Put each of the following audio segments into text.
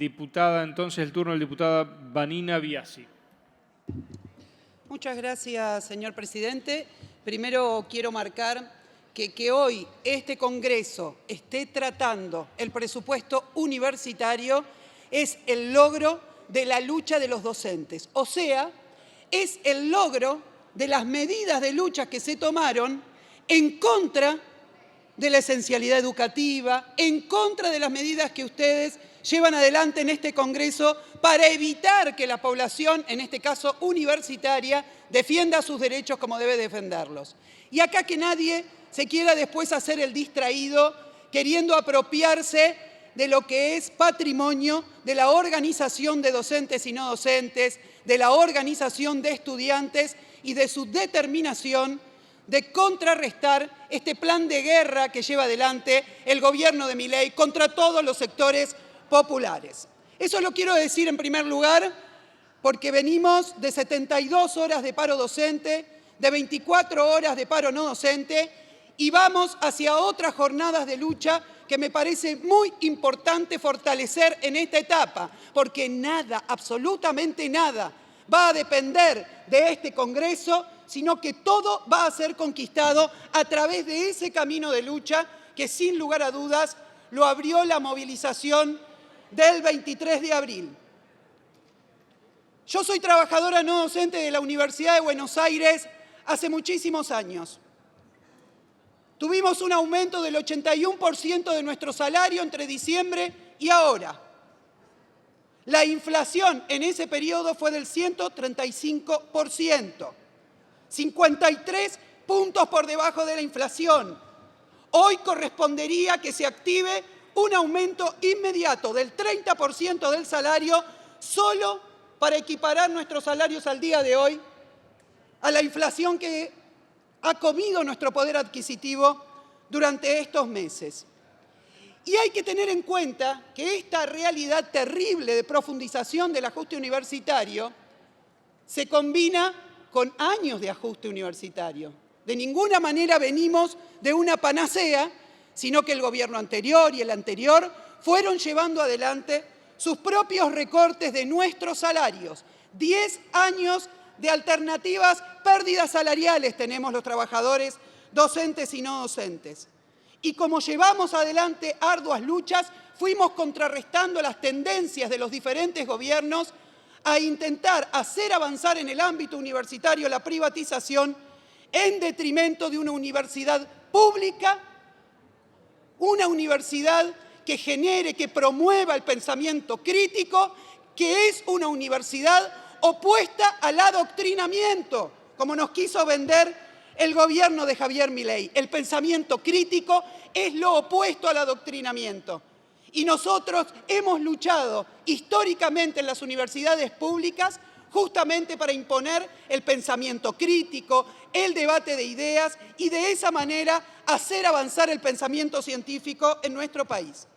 Diputada, entonces el turno del diputada Vanina Biasi. Muchas gracias, señor presidente. Primero quiero marcar que hoy este Congreso esté tratando el presupuesto universitario es el logro de la lucha de los docentes. O sea, es el logro de las medidas de lucha que se tomaron en contra de la esencialidad educativa, en contra de las medidas que ustedes llevan adelante en este Congreso para evitar que la población, en este caso universitaria, defienda sus derechos como debe defenderlos. Y acá que nadie se quiera después hacer el distraído queriendo apropiarse de lo que es patrimonio de la organización de docentes y no docentes, de la organización de estudiantes y de su determinación de contrarrestar este plan de guerra que lleva adelante el gobierno de Milei contra todos los sectores populares. Eso lo quiero decir en primer lugar porque venimos de 72 horas de paro docente, de 24 horas de paro no docente y vamos hacia otras jornadas de lucha que me parece muy importante fortalecer en esta etapa, porque nada, absolutamente nada, va a depender de este Congreso, sino que todo va a ser conquistado a través de ese camino de lucha que sin lugar a dudas lo abrió la movilización del 23 de abril. Yo soy trabajadora no docente de la Universidad de Buenos Aires hace muchísimos años. Tuvimos un aumento del 81% de nuestro salario entre diciembre y ahora. La inflación en ese periodo fue del 135%, 53 puntos por debajo de la inflación. Hoy correspondería que se active un aumento inmediato del 30% del salario solo para equiparar nuestros salarios al día de hoy a la inflación que ha comido nuestro poder adquisitivo durante estos meses. Y hay que tener en cuenta que esta realidad terrible de profundización del ajuste universitario se combina con años de ajuste universitario. De ninguna manera venimos de una panacea, sino que el gobierno anterior y el anterior fueron llevando adelante sus propios recortes de nuestros salarios. 10 años de alternativas, pérdidas salariales tenemos los trabajadores docentes y no docentes. Y como llevamos adelante arduas luchas, fuimos contrarrestando las tendencias de los diferentes gobiernos a intentar hacer avanzar en el ámbito universitario la privatización en detrimento de una universidad pública, una universidad que genere, que promueva el pensamiento crítico, que es una universidad opuesta al adoctrinamiento, como nos quiso vender el gobierno de Javier Milei. El pensamiento crítico es lo opuesto al adoctrinamiento. Y nosotros hemos luchado históricamente en las universidades públicas justamente para imponer el pensamiento crítico, el debate de ideas y de esa manera hacer avanzar el pensamiento científico en nuestro país.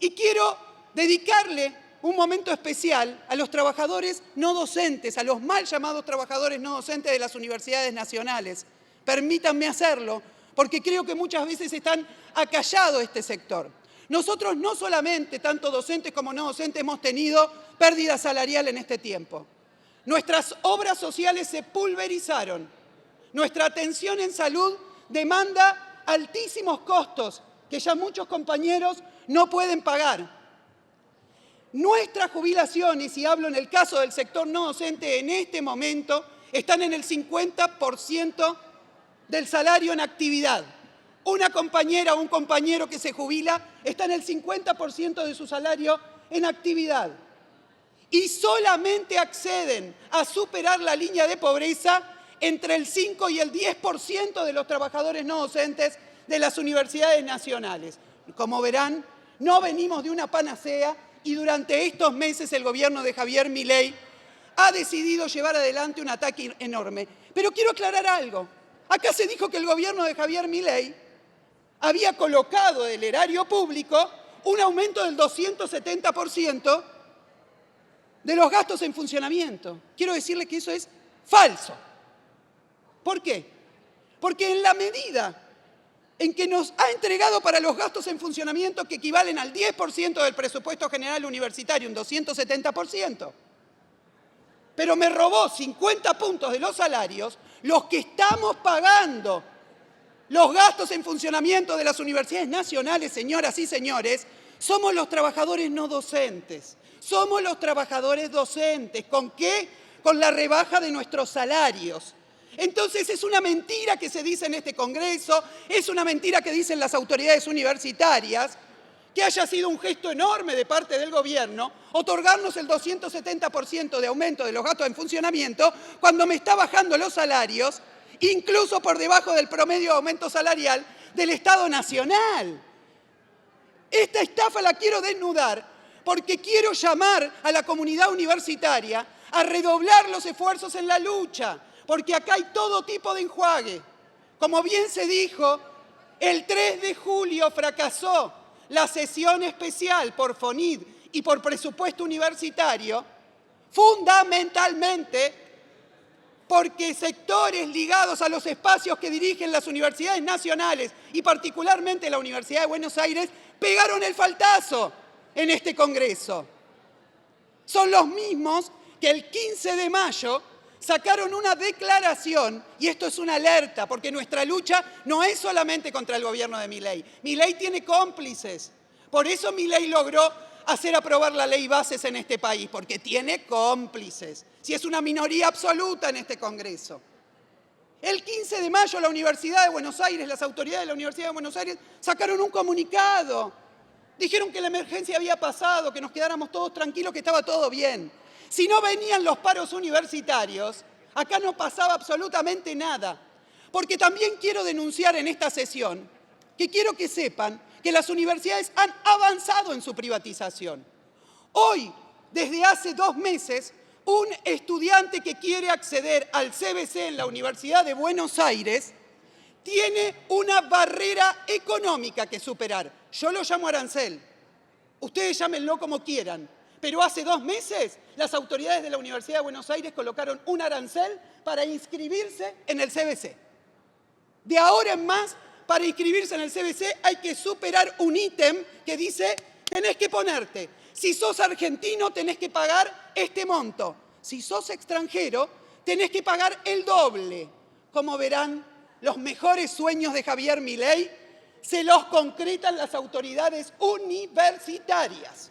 Y quiero dedicarle un momento especial a los trabajadores no docentes, a los mal llamados trabajadores no docentes de las universidades nacionales. Permítanme hacerlo, porque creo que muchas veces están acallado este sector. Nosotros no solamente, tanto docentes como no docentes, hemos tenido pérdida salarial en este tiempo. Nuestras obras sociales se pulverizaron. Nuestra atención en salud demanda altísimos costos que ya muchos compañeros no pueden pagar. Nuestras jubilaciones, y hablo en el caso del sector no docente, en este momento están en el 50% del salario en actividad. Una compañera o un compañero que se jubila está en el 50% de su salario en actividad. Y solamente acceden a superar la línea de pobreza entre el 5 y el 10% de los trabajadores no docentes de las universidades nacionales. Como verán, no venimos de una panacea y durante estos meses el gobierno de Javier Milei ha decidido llevar adelante un ataque enorme. Pero quiero aclarar algo. Acá se dijo que el gobierno de Javier Milei había colocado del erario público un aumento del 270% de los gastos en funcionamiento. Quiero decirle que eso es falso. ¿Por qué? Porque en la medida en que nos ha entregado para los gastos en funcionamiento que equivalen al 10% del presupuesto general universitario, un 270%. Pero me robó 50 puntos de los salarios, los que estamos pagando los gastos en funcionamiento de las universidades nacionales, señoras y señores, somos los trabajadores no docentes. Somos los trabajadores docentes. ¿Con qué? Con la rebaja de nuestros salarios. Entonces es una mentira que se dice en este Congreso, es una mentira que dicen las autoridades universitarias, que haya sido un gesto enorme de parte del gobierno otorgarnos el 270% de aumento de los gastos en funcionamiento cuando me está bajando los salarios, incluso por debajo del promedio de aumento salarial del Estado Nacional. Esta estafa la quiero desnudar porque quiero llamar a la comunidad universitaria a redoblar los esfuerzos en la lucha, porque acá hay todo tipo de enjuague. Como bien se dijo, el 3 de julio fracasó la sesión especial por FONID y por presupuesto universitario, fundamentalmente porque sectores ligados a los espacios que dirigen las universidades nacionales y particularmente la Universidad de Buenos Aires pegaron el faltazo en este Congreso. Son los mismos que el 15 de mayo sacaron una declaración, y esto es una alerta, porque nuestra lucha no es solamente contra el gobierno de Milei. Milei tiene cómplices. Por eso Milei logró hacer aprobar la ley bases en este país, porque tiene cómplices. Si es una minoría absoluta en este Congreso. El 15 de mayo la Universidad de Buenos Aires, las autoridades de la Universidad de Buenos Aires sacaron un comunicado. Dijeron que la emergencia había pasado, que nos quedáramos todos tranquilos, que estaba todo bien. Si no venían los paros universitarios, acá no pasaba absolutamente nada. Porque también quiero denunciar en esta sesión que quiero que sepan que las universidades han avanzado en su privatización. Hoy, desde hace 2 meses, un estudiante que quiere acceder al CBC en la Universidad de Buenos Aires tiene una barrera económica que superar. Yo lo llamo arancel. Ustedes llámenlo como quieran. Pero hace 2 meses las autoridades de la Universidad de Buenos Aires colocaron un arancel para inscribirse en el CBC. De ahora en más, para inscribirse en el CBC hay que superar un ítem que dice, tenés que ponerte. Si sos argentino, tenés que pagar este monto. Si sos extranjero, tenés que pagar el doble. Como verán, los mejores sueños de Javier Milei se los concretan las autoridades universitarias.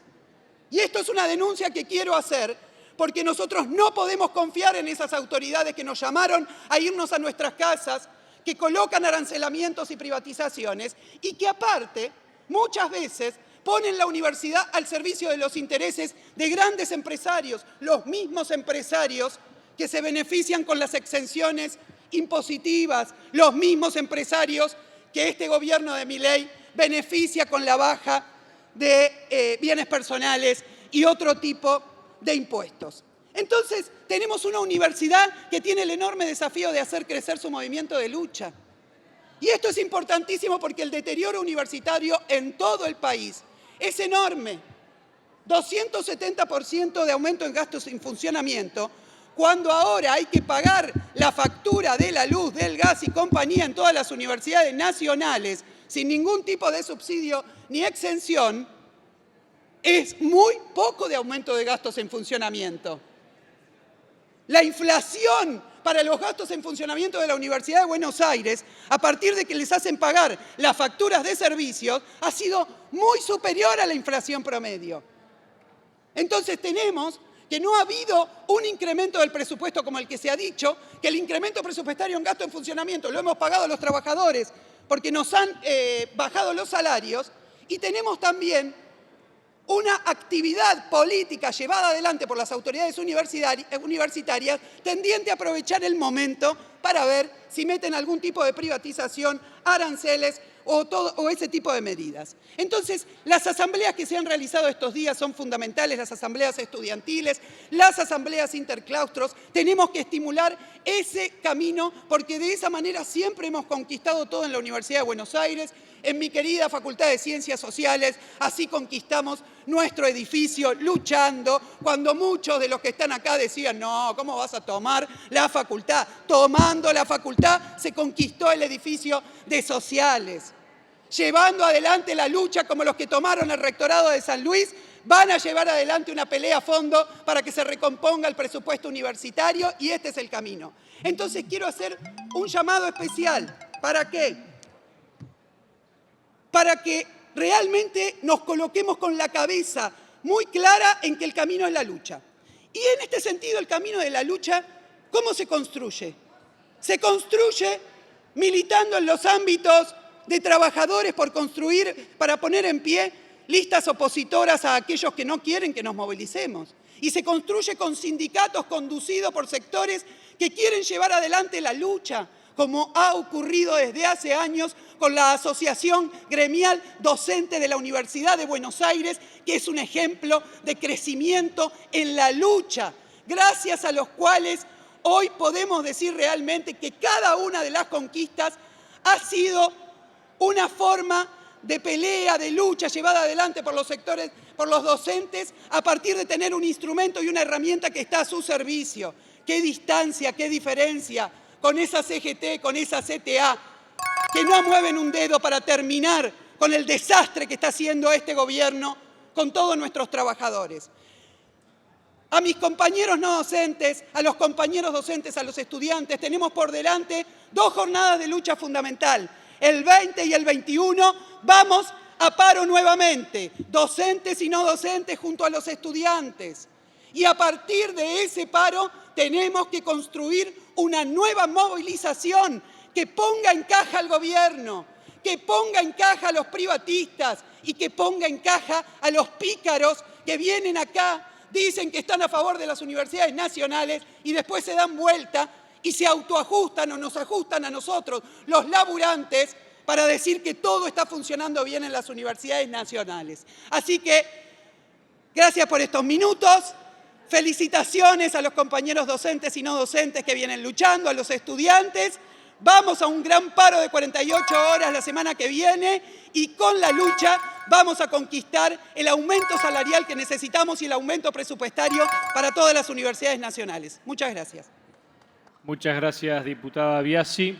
Y esto es una denuncia que quiero hacer porque nosotros no podemos confiar en esas autoridades que nos llamaron a irnos a nuestras casas, que colocan arancelamientos y privatizaciones y que aparte muchas veces ponen la universidad al servicio de los intereses de grandes empresarios, los mismos empresarios que se benefician con las exenciones impositivas, los mismos empresarios que este gobierno de Milei beneficia con la baja de bienes personales y otro tipo de impuestos. Entonces, tenemos una universidad que tiene el enorme desafío de hacer crecer su movimiento de lucha. Y esto es importantísimo porque el deterioro universitario en todo el país es enorme. 270% de aumento en gastos en funcionamiento, cuando ahora hay que pagar la factura de la luz, del gas y compañía en todas las universidades nacionales sin ningún tipo de subsidio ni exención, es muy poco de aumento de gastos en funcionamiento. La inflación para los gastos en funcionamiento de la Universidad de Buenos Aires, a partir de que les hacen pagar las facturas de servicios, ha sido muy superior a la inflación promedio. Entonces tenemos que no ha habido un incremento del presupuesto como el que se ha dicho, que el incremento presupuestario en gasto en funcionamiento lo hemos pagado los trabajadores porque nos han bajado los salarios, y tenemos también una actividad política llevada adelante por las autoridades universitarias tendiente a aprovechar el momento para ver si meten algún tipo de privatización, aranceles o ese tipo de medidas. Entonces, las asambleas que se han realizado estos días son fundamentales, las asambleas estudiantiles, las asambleas interclaustros. Tenemos que estimular ese camino porque de esa manera siempre hemos conquistado todo en la Universidad de Buenos Aires, en mi querida Facultad de Ciencias Sociales. Así conquistamos nuestro edificio luchando, cuando muchos de los que están acá decían, no, ¿cómo vas a tomar la facultad? Tomando la facultad se conquistó el edificio de Sociales. Llevando adelante la lucha como los que tomaron el rectorado de San Luis, van a llevar adelante una pelea a fondo para que se recomponga el presupuesto universitario y este es el camino. Entonces quiero hacer un llamado especial. ¿Para qué? Para que realmente nos coloquemos con la cabeza muy clara en que el camino es la lucha. Y en este sentido, el camino de la lucha, ¿cómo se construye? Se construye militando en los ámbitos de trabajadores por construir, para poner en pie listas opositoras a aquellos que no quieren que nos movilicemos. Y se construye con sindicatos conducidos por sectores que quieren llevar adelante la lucha, como ha ocurrido desde hace años con la Asociación Gremial Docente de la Universidad de Buenos Aires, que es un ejemplo de crecimiento en la lucha, gracias a los cuales hoy podemos decir realmente que cada una de las conquistas ha sido una forma de pelea, de lucha llevada adelante por los sectores, por los docentes, a partir de tener un instrumento y una herramienta que está a su servicio. ¿Qué distancia, qué diferencia con esa CGT, con esa CTA, que no mueven un dedo para terminar con el desastre que está haciendo este gobierno con todos nuestros trabajadores? A mis compañeros no docentes, a los compañeros docentes, a los estudiantes, tenemos por delante 2 jornadas de lucha fundamental. El 20 y el 21 vamos a paro nuevamente, docentes y no docentes junto a los estudiantes. Y a partir de ese paro tenemos que construir una nueva movilización que ponga en caja al gobierno, que ponga en caja a los privatistas y que ponga en caja a los pícaros que vienen acá, dicen que están a favor de las universidades nacionales y después se dan vuelta y se autoajustan o nos ajustan a nosotros, los laburantes, para decir que todo está funcionando bien en las universidades nacionales. Así que, gracias por estos minutos. Felicitaciones a los compañeros docentes y no docentes que vienen luchando, a los estudiantes. Vamos a un gran paro de 48 horas la semana que viene y con la lucha vamos a conquistar el aumento salarial que necesitamos y el aumento presupuestario para todas las universidades nacionales. Muchas gracias. Muchas gracias, diputada Biasi.